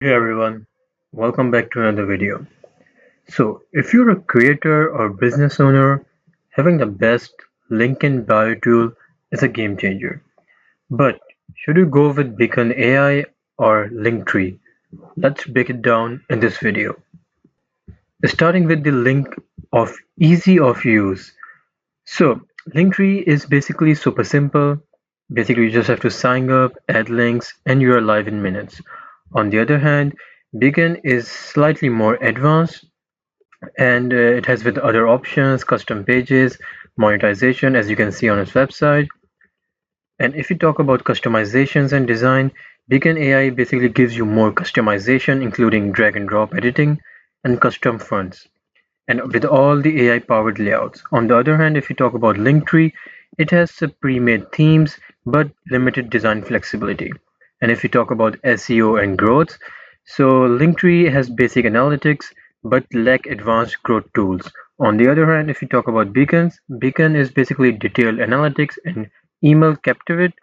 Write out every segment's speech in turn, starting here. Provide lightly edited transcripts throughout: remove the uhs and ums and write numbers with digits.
Hey everyone, welcome back to another video. So, if you're a creator or business owner, having the best link in bio tool is a game changer. But should you go with Beacon AI or Linktree? Let's break it down in this video. Starting with the link of easy of use. So, Linktree is basically super simple. Basically, you just have to sign up, add links, and you are live in minutes. On the other hand, Beacon is slightly more advanced and it has with other options, custom pages, monetization, as you can see on its website. And if you talk about customizations and design, Beacon AI basically gives you more customization, including drag and drop editing and custom fonts, and with all the AI powered layouts. On the other hand, if you talk about Linktree, it has pre-made themes but limited design flexibility. And if you talk about SEO and growth, so Linktree has basic analytics but lack advanced growth tools. On the other hand, if you talk about Beacons, Beacon is basically detailed analytics and email captivate,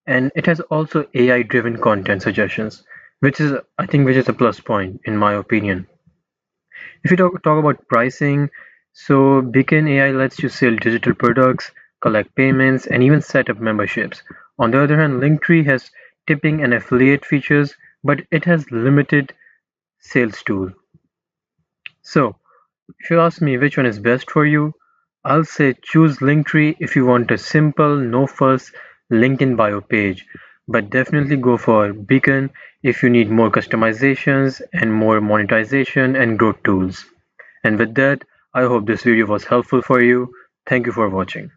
and it has also AI driven content suggestions, which is I think which is a plus point in my opinion. If you talk about pricing, so Beacon AI lets you sell digital products, collect payments, and even set up memberships. On the other hand, Linktree has tipping and affiliate features, but it has limited sales tool. So, if you ask me which one is best for you, I'll say choose Linktree if you want a simple, no fuss link in bio page, but definitely go for Beacon if you need more customizations and more monetization and growth tools. And with that, I hope this video was helpful for you. Thank you for watching.